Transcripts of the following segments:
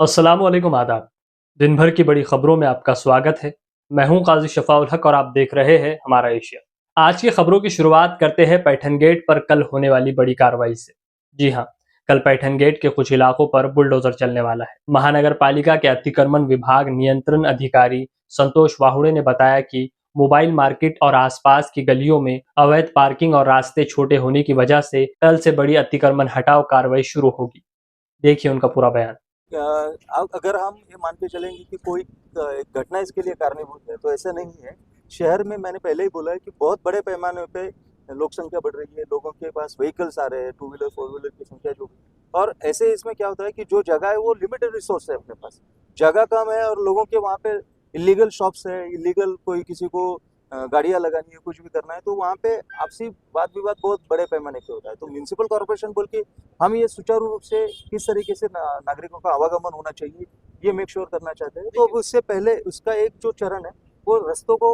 अस्सलामुअलैकुम आदाब। दिन भर की बड़ी खबरों में आपका स्वागत है। मैं हूं काजी शफाउल हक और आप देख रहे हैं हमारा एशिया। आज की खबरों की शुरुआत करते हैं पैठन गेट पर कल होने वाली बड़ी कार्रवाई से। जी हां, कल पैठन गेट के कुछ इलाकों पर बुलडोजर चलने वाला है। महानगर पालिका के अतिक्रमण विभाग नियंत्रण अधिकारी संतोष वाहुड़े ने बताया कि मोबाइल मार्केट और आसपास की गलियों में अवैध पार्किंग और रास्ते छोटे होने की वजह से कल से बड़ी अतिक्रमण हटाओ कार्रवाई शुरू होगी। देखिए उनका पूरा बयान। अगर हम ये मान के चलेंगे कि कोई एक घटना इसके लिए कारणीभूत है, तो ऐसा नहीं है। शहर में मैंने पहले ही बोला है कि बहुत बड़े पैमाने पे लोक संख्या बढ़ रही है, लोगों के पास व्हीकल्स आ रहे हैं, टू व्हीलर फोर व्हीलर की संख्या जो भी, और ऐसे इसमें क्या होता है कि जो जगह है वो लिमिटेड रिसोर्स है, अपने पास जगह कम है और लोगों के वहाँ पे इलीगल शॉप्स है, इलीगल कोई किसी को गाड़ियाँ लगानी है, कुछ भी करना है, तो वहाँ पे आपसी वाद विवाद बहुत बड़े पैमाने पे होता है। तो म्यूनसिपल कॉर्पोरेशन बोल के हम ये सुचारू रूप से किस तरीके से नागरिकों का आवागमन होना चाहिए, ये मेक श्योर करना चाहते हैं। तो उससे पहले उसका एक जो चरण है वो रास्तों को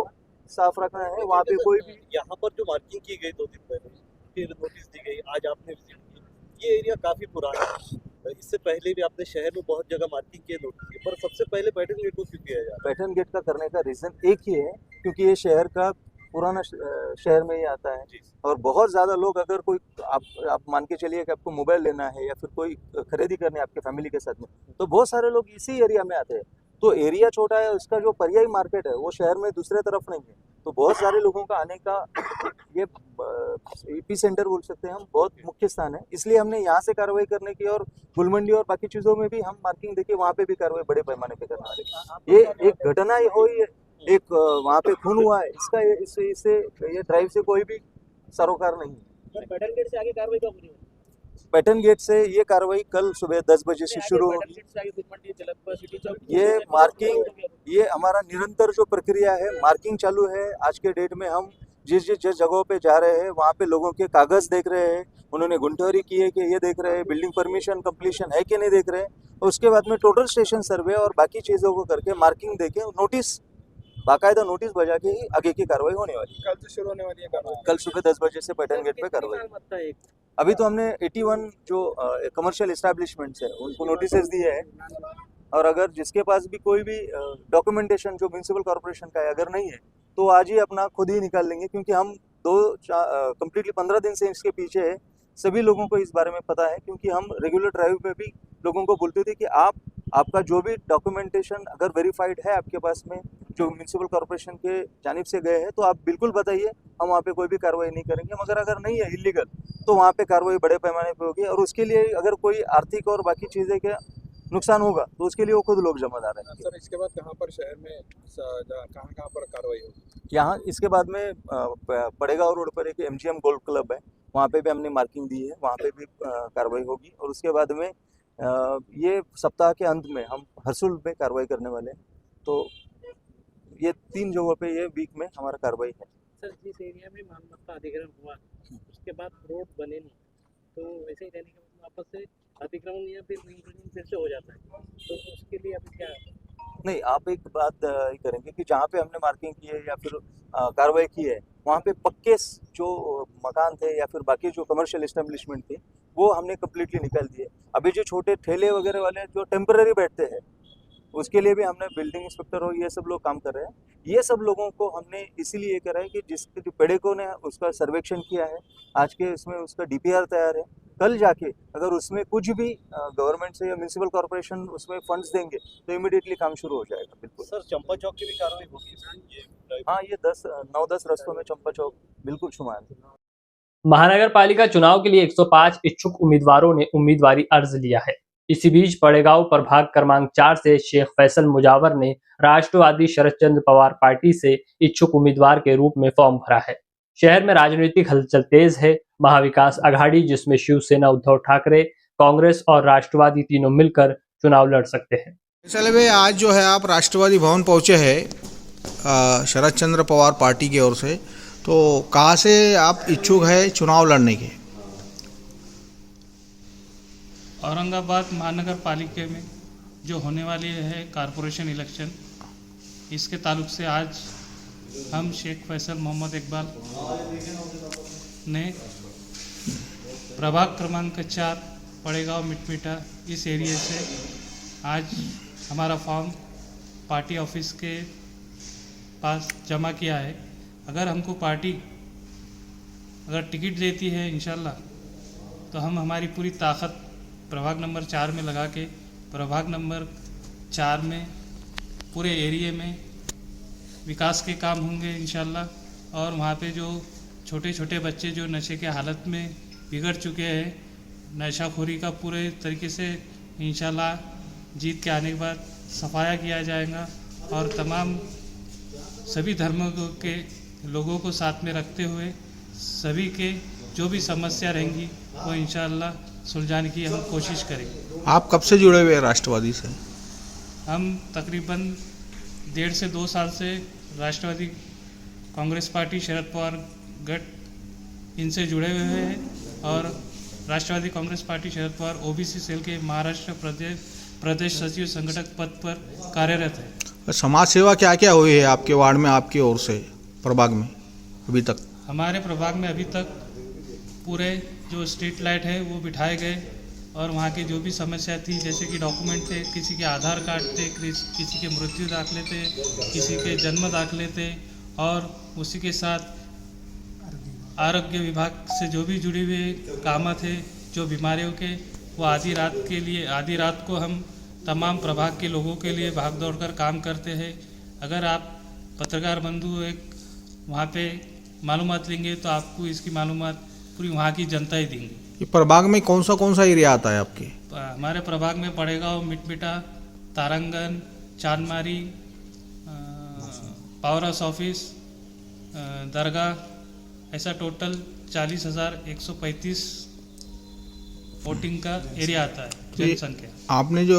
साफ रखना है। वहाँ पे कोई भी यहाँ पर जो मार्किंग की गई 2 दिन पहले, फिर नोटिस दी गई, आज आपने विजिट की, ये एरिया काफी पुराना है। इससे पहले भी आपने शहर में बहुत जगह मार्किंग की नोटिस की, पर सबसे पहले पैठन गेट को क्यों किया जा रहा है? पैठन गेट का करने का रीजन एक ही है, क्योंकि ये शहर का पुराना शहर में ही आता है, और बहुत ज़्यादा लोग, अगर कोई आप मान के चलिए कि आपको मोबाइल लेना है या फिर कोई खरीदी करनी है आपके फैमिली के साथ में, तो बहुत सारे लोग इसी एरिया में आते हैं। तो एरिया छोटा है, उसका जो पर्यायी मार्केट है वो शहर में दूसरे तरफ नहीं है, तो बहुत सारे लोगों का आने का ये एपी सेंटर बोल सकते हैं हम, बहुत मुख्य स्थान है। इसलिए हमने यहाँ से कार्रवाई करने की, और गुलमंडी और बाकी चीज़ों में भी हम मार्किंग देके वहाँ पे भी कार्रवाई बड़े पैमाने पे करना है। ये एक घटना हुई, एक वहाँ पे खून हुआ है, इससे ये ड्राइव से कोई भी सरोकार नहीं है। पैठन गेट से आगे कार्रवाई कब होनी है? पैठन गेट से ये कार्रवाई कल सुबह 10 बजे से शुरू होगी। ये मार्किंग, ये हमारा निरंतर जो प्रक्रिया है, मार्किंग चालू है। आज के डेट में हम जिस जगहों पे जा रहे हैं वहाँ पे लोगों के कागज देख रहे हैं, उन्होंने गुंठहरी की है कि ये देख रहे हैं, बिल्डिंग परमिशन कंप्लीशन है कि नहीं देख रहे हैं, और उसके बाद में टोटल स्टेशन सर्वे और बाकी चीज़ों को करके मार्किंग देके नोटिस, बाकायदा नोटिस बजा के ही आगे की कार्रवाई होने वाली है। कल से शुरू होने वाली है, कल सुबह 10 बजे से पैठन गेट पे कार्रवाई। अभी तो हमने 81 जो कमर्शियल एस्टैब्लिशमेंट्स है उनको नोटिस दिए हैं, और अगर जिसके पास भी कोई भी डॉक्यूमेंटेशन जो म्यूनसिपल कॉर्पोरेशन का है अगर नहीं है, तो आज ही अपना खुद ही निकाल लेंगे, क्योंकि हम कंप्लीटली 15 दिन से इसके पीछे है। सभी लोगों को इस बारे में पता है, क्योंकि हम रेगुलर ड्राइव में भी लोगों को बोलते थे कि आपका जो भी डॉक्यूमेंटेशन अगर वेरीफाइड है आपके पास में, जो म्यूनसिपल कॉर्पोरेशन के जानिब से गए हैं, तो आप बिल्कुल बताइए, हम वहाँ पे कोई भी कार्रवाई नहीं करेंगे। मगर अगर नहीं है इलीगल, तो वहाँ पे कार्रवाई बड़े पैमाने पे होगी, और उसके लिए अगर कोई आर्थिक और बाकी चीज़ें के नुकसान होगा तो उसके लिए वो खुद लोग जमादार हैं। सर, इसके बाद कहाँ पर शहर में कहाँ पर कार्रवाई होगी? यहाँ इसके बाद में पड़ेगांव रोड पर एक MGM गोल्फ क्लब है, वहाँ पे भी हमने मार्किंग दी है, वहाँ पे भी कार्रवाई होगी। और उसके बाद में ये सप्ताह के अंत में हम हरसुल में कार्रवाई करने वाले हैं। तो ये 3 जगहों पे ये वीक में हमारा कार्रवाई है। सर, जिस एरिया में मालमत्ता अधिग्रहण हुआ उसके बाद रोड बने नहीं, तो वैसे ही रहने के बाद वापस से अतिक्रमण या फिर रिंग फिर से हो जाता है, तो उसके लिए अभी क्या है? नहीं, आप एक बात ये करेंगे कि जहाँ पे हमने मार्किंग की है या फिर कार्रवाई की है, वहाँ पे पक्के जो मकान थे या फिर बाकी जो कमर्शियल एस्टेब्लिशमेंट थे, वो हमने कम्प्लीटली निकाल दिए। अभी जो छोटे ठेले वगैरह वाले जो टेम्पररी बैठते हैं, उसके लिए भी हमने बिल्डिंग इंस्पेक्टर और ये सब लोग काम कर रहे हैं। ये सब लोगों को हमने इसीलिए करा है कि जिसके जो पेडेको ने उसका सर्वेक्षण किया है, आज के इसमें उसका DPR तैयार है। कल जाके अगर उसमें कुछ भी गवर्नमेंट से या म्यूनसिपल कॉर्पोरेशन उसमें फंड्स देंगे तो इमीडिएटली काम शुरू हो जाएगा। बिल्कुल सर, चंपा चौक की भी कार्रवाई होगी? हाँ, ये 9-10 रास्तों में चंपा चौक बिल्कुल शुमार है। महानगर पालिका चुनाव के लिए 105 इच्छुक उम्मीदवारों ने उम्मीदवारी अर्ज लिया है। इसी बीच पड़ेगांव प्रभाग क्रमांक 4 से शेख फैसल मुजावर ने राष्ट्रवादी शरद चंद्र पवार पार्टी से इच्छुक उम्मीदवार के रूप में फॉर्म भरा है। शहर में राजनीतिक हलचल तेज है। महाविकास आघाड़ी, जिसमें शिवसेना उद्धव ठाकरे, कांग्रेस और राष्ट्रवादी तीनों मिलकर चुनाव लड़ सकते हैं। चले आज जो है आप राष्ट्रवादी भवन पहुंचे हैं शरद चंद्र पवार पार्टी की ओर से, तो कहाँ से आप इच्छुक है चुनाव लड़ने के? औरंगाबाद महानगर पालिका में जो होने वाली है कारपोरेशन इलेक्शन, इसके ताल्लुक से आज हम शेख फैसल मोहम्मद इकबाल ने प्रभाग क्रमांक 4 पड़ेगांव मिटमिटा इस एरिया से आज हमारा फॉर्म पार्टी ऑफिस के पास जमा किया है। अगर हमको पार्टी अगर टिकट देती है इंशाल्लाह, तो हम हमारी पूरी ताकत प्रभाग नंबर 4 में लगा के प्रभाग नंबर 4 में पूरे एरिया में विकास के काम होंगे इंशाल्लाह। और वहाँ पे जो छोटे छोटे बच्चे जो नशे के हालत में बिगड़ चुके हैं, नशाखोरी का पूरे तरीके से इंशाल्लाह जीत के आने के बाद सफाया किया जाएगा। और तमाम सभी धर्मों के लोगों को साथ में रखते हुए सभी के जो भी समस्या रहेंगी वो इंशाल्लाह सुलझाने की हम कोशिश करेंगे। आप कब से जुड़े हुए हैं राष्ट्रवादी से? हम तकरीबन 1.5 से 2 साल से राष्ट्रवादी कांग्रेस पार्टी शरद पवार गठ इनसे जुड़े हुए हैं और राष्ट्रवादी Congress party Sharad Pawar OBC cell के महाराष्ट्र प्रदेश सचिव संगठक पद पर कार्यरत है। समाज सेवा क्या क्या हुई है आपके वार्ड में, आपकी ओर से प्रभाग में अभी तक? हमारे प्रभाग में अभी तक पूरे जो स्ट्रीट लाइट है वो बिठाए गए और वहाँ की जो भी समस्या थी, जैसे कि डॉक्यूमेंट थे, किसी के आधार कार्ड थे, किसी के मृत्यु दाखले थे, किसी के जन्म दाखले थे, और उसी के साथ आरोग्य विभाग से जो भी जुड़े हुए काम थे जो बीमारियों के, वो आधी रात को हम तमाम प्रभाग के लोगों के लिए भाग दौड़ कर काम करते हैं। अगर आप पत्रकार बंधु एक वहाँ पे मालूमात लेंगे तो आपको इसकी मालूमात पूरी वहाँ की जनता ही देंगी। ये प्रभाग में कौन सा एरिया आता है आपके? हमारे प्रभाग में पड़ेगांव, मिटमिटा, तारंगन, चांदमारी, पावर हाउस ऑफिस, दरगाह, ऐसा टोटल 40,135 वोटिंग का एरिया आता है जनसंख्या। आपने जो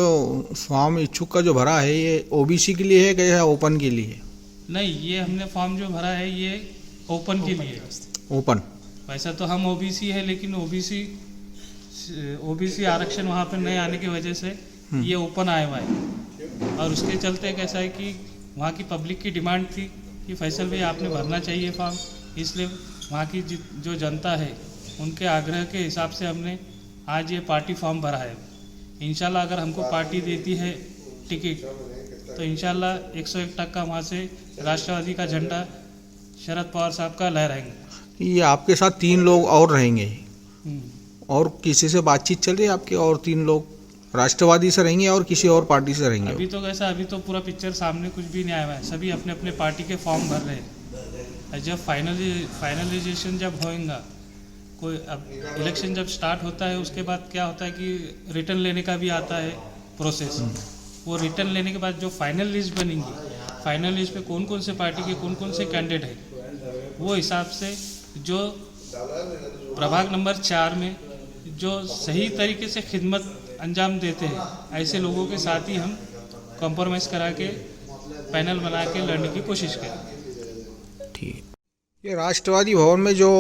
फॉर्म इच्छुक का जो भरा है ये ओबीसी के लिए है या ओपन के लिए? नहीं, ये हमने फॉर्म जो भरा है ये ओपन के लिए। ओपन? वैसा तो हम ओबीसी है, लेकिन ओबीसी आरक्षण वहाँ पर नहीं आने की वजह से ये ओपन आया हुआ है। और उसके चलते कैसा है कि वहाँ की पब्लिक की डिमांड थी कि फैसल भाई आपने भरना चाहिए फॉर्म, इसलिए वहाँ की जो जनता है उनके आग्रह के हिसाब से हमने आज ये पार्टी फॉर्म भरा है। इंशाल्लाह अगर हमको पार्टी देती है टिकट तो इंशाल्लाह 101% वहाँ से राष्ट्रवादी का झंडा शरद पवार साहब का लहराएंगे। ये आपके साथ 3 लोग और रहेंगे और किसी से बातचीत चल रही है आपके? और 3 लोग राष्ट्रवादी से रहेंगे और किसी और पार्टी से रहेंगे? अभी तो पूरा पिक्चर सामने कुछ भी नहीं आया हुआ है। सभी अपने अपने पार्टी के फॉर्म भर रहे हैं। जब फाइनलाइजेशन जब होएगा, कोई अब इलेक्शन जब स्टार्ट होता है उसके बाद क्या होता है कि रिटर्न लेने का भी आता है प्रोसेस। वो रिटर्न लेने के बाद जो फाइनल लिस्ट बनेंगी, फाइनल लिस्ट पे कौन कौन से पार्टी के कौन कौन से कैंडिडेट है, वो हिसाब से जो प्रभाग नंबर 4 में जो सही तरीके से खिदमत अंजाम देते हैं ऐसे लोगों के साथ ही हम कॉम्प्रोमाइज़ करा के पैनल बना के लड़ने की कोशिश करें। ठीक। ये राष्ट्रवादी भवन में जो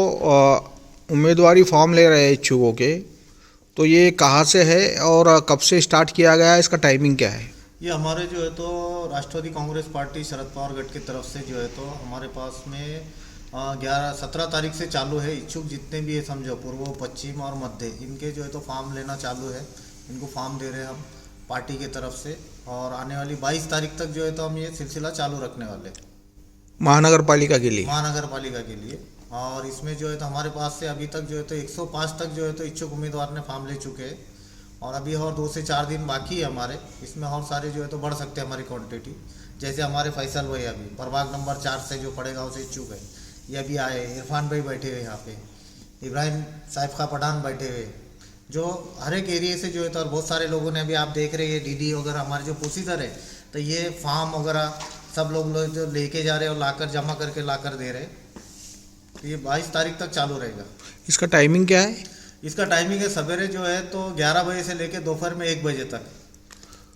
उम्मीदवारी फॉर्म ले रहे हैं इच्छुकों के, तो ये कहाँ से है और कब से स्टार्ट किया गया है, इसका टाइमिंग क्या है? ये हमारे जो है तो राष्ट्रवादी कांग्रेस पार्टी शरद पवार गठ की तरफ से जो है तो हमारे पास में 17 तारीख से चालू है। इच्छुक जितने भी है समझो पूर्व, पश्चिम और मध्य, इनके जो है तो फॉर्म लेना चालू है। इनको फॉर्म दे रहे हैं हम पार्टी की तरफ से, और आने वाली 22 तारीख तक जो है तो हम ये सिलसिला चालू रखने वाले महानगर पालिका के लिए। और इसमें जो है तो हमारे पास से अभी तक जो है तो 105 तक जो है तो इच्छुक उम्मीदवार ने फॉर्म ले चुके हैं, और अभी और 2 से 4 दिन बाकी है हमारे। इसमें और सारे जो है तो बढ़ सकते हैं हमारी क्वांटिटी। जैसे हमारे फैसल भाई अभी प्रभाग नंबर 4 से जो पड़ेगा उसे इच्छुक है, ये अभी आए। इरफान भाई बैठे हुए यहाँ पे, इब्राहिम साहिब का पठान बैठे हुए, जो हर एक एरिया से जो है तो, और बहुत सारे लोगों ने अभी आप देख रहे हैं डीडी वगैरह हमारे जो पोसीदर है, तो ये फॉर्म वगैरह सब लोग जो लेके जा रहे हैं और लाकर जमा करके लाकर दे रहे हैं। तो ये 22 तारीख तक चालू रहेगा। इसका टाइमिंग क्या है? इसका टाइमिंग है सवेरे जो है तो 11 बजे से लेकर दोपहर में 1 बजे तक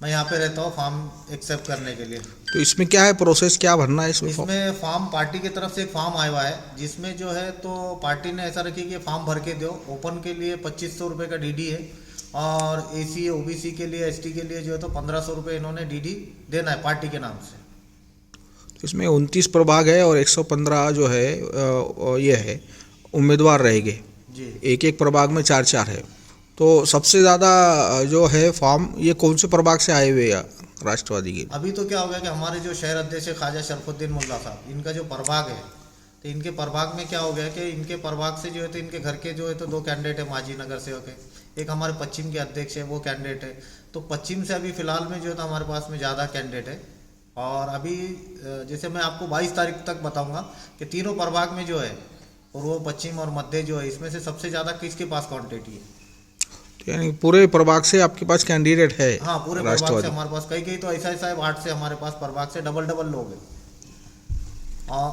मैं यहाँ पे रहता हूँ फॉर्म एक्सेप्ट करने के लिए। तो इसमें क्या है प्रोसेस, क्या भरना है इसमें? इसमें फॉर्म पार्टी की तरफ से एक फॉर्म आया हुआ है, जिसमें जो है तो पार्टी ने ऐसा रखी कि फॉर्म भर के दो। ओपन के लिए 2500 रुपये का डीडी है, और एसी ओबीसी के लिए एसटी के लिए जो है तो 1500 रुपये इन्होंने डीडी देना है पार्टी के नाम से। इसमें 29 प्रभाग है और 115 जो है ये है उम्मीदवार रहेंगे जी। एक प्रभाग में 4-4 है। तो सबसे ज़्यादा जो है फॉर्म ये कौन से प्रभाग से आए हुए हैं राष्ट्रवादी के? अभी तो क्या हो गया कि हमारे जो शहर अध्यक्ष है ख्वाजा शरफुद्दीन मुल्ला साहब, इनका जो प्रभाग है, तो इनके प्रभाग में क्या हो गया कि इनके प्रभाग से जो है तो इनके घर के जो है तो 2 कैंडिडेट है माजी नगर सेवक है, एक हमारे पश्चिम के अध्यक्ष है वो कैंडिडेट है। तो पश्चिम से अभी फिलहाल में जो है तो हमारे पास में ज़्यादा कैंडिडेट है। और अभी जैसे मैं आपको 22 तारीख तक बताऊंगा कि तीनों प्रभाग में जो है पूर्व, पश्चिम और मध्य जो है, इसमें से सबसे ज़्यादा किसके पास क्वांटिटी है। यानी पूरे प्रभाग से आपके पास कैंडिडेट है? हाँ, पूरे प्रभाग से हमारे पास कई तो ऐसा है वार्ड से हमारे पास प्रभाग से डबल लोग हैं। और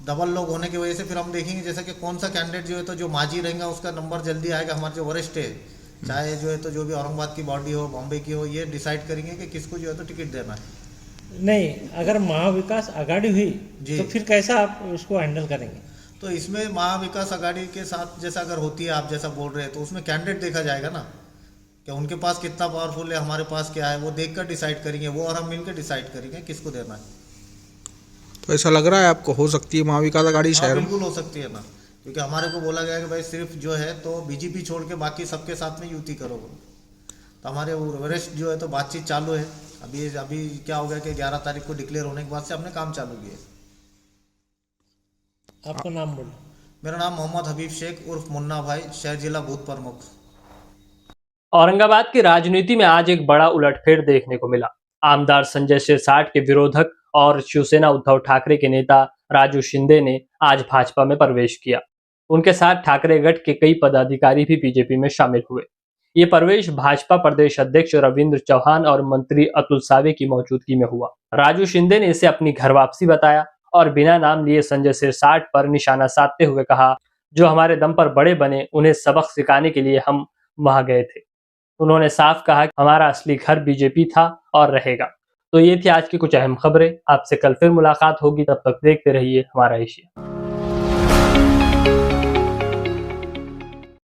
डबल लोग होने की वजह से फिर हम देखेंगे जैसे कि कौन सा कैंडिडेट जो है तो जो माजी रहेगा उसका नंबर जल्दी आएगा। हमारे जो वरिष्ठ है, चाहे जो है तो जो भी औरंगाबाद की बॉडी हो, बॉम्बे की हो, ये डिसाइड करेंगे कि किसको जो है तो टिकट देना है। नहीं, अगर महाविकास आघाड़ी हुई जी। तो फिर कैसा आप उसको हैंडल करेंगे? तो इसमें महाविकास आघाड़ी के साथ जैसा अगर होती है, आप जैसा बोल रहे हैं, तो उसमें कैंडिडेट देखा जाएगा ना कि उनके पास कितना पावरफुल है, हमारे पास क्या है, वो देखकर डिसाइड करेंगे। वो और हम मिलकर डिसाइड करेंगे किसको देना है। तो ऐसा लग रहा है आपको हो सकती है महाविकास आघाड़ी हाँ, शहर में? बिल्कुल हो सकती है ना, क्योंकि हमारे को बोला गया है कि भाई सिर्फ जो है तो बीजेपी छोड़ के बाकी सबके साथ में युति करो। तो हमारे वरिष्ठ जो है तो बातचीत चालू है। अभी क्या हो गया कि 11 तारीख को डिक्लेयर होने के बाद से हमने काम चालू किया। आपका नाम बोलो। मेरा नाम मोहम्मद हबीब शेख उर्फ मुन्ना भाई, शहर जिला बूथ प्रमुख। औरंगाबाद की राजनीति में आज एक बड़ा उलटफेर देखने को मिला। आमदार संजय सिरसाट के विरोधक और शिवसेना उद्धव ठाकरे के नेता राजू शिंदे ने आज भाजपा में प्रवेश किया। उनके साथ ठाकरे गठ के कई पदाधिकारी भी बीजेपी में शामिल हुए। ये प्रवेश भाजपा प्रदेश अध्यक्ष रविंद्र चौहान और मंत्री अतुल सावे की मौजूदगी में हुआ। राजू शिंदे ने इसे अपनी घर वापसी बताया और बिना नाम लिए संजय सिरसाट पर निशाना साधते हुए कहा, जो हमारे दम पर बड़े बने उन्हें सबक सिखाने के लिए हम वहां गए थे। उन्होंने साफ कहा कि हमारा असली घर बीजेपी था और रहेगा। तो ये थी आज की कुछ अहम खबरें। आपसे कल फिर मुलाकात होगी, तब तक देखते रहिए हमारा एशिया।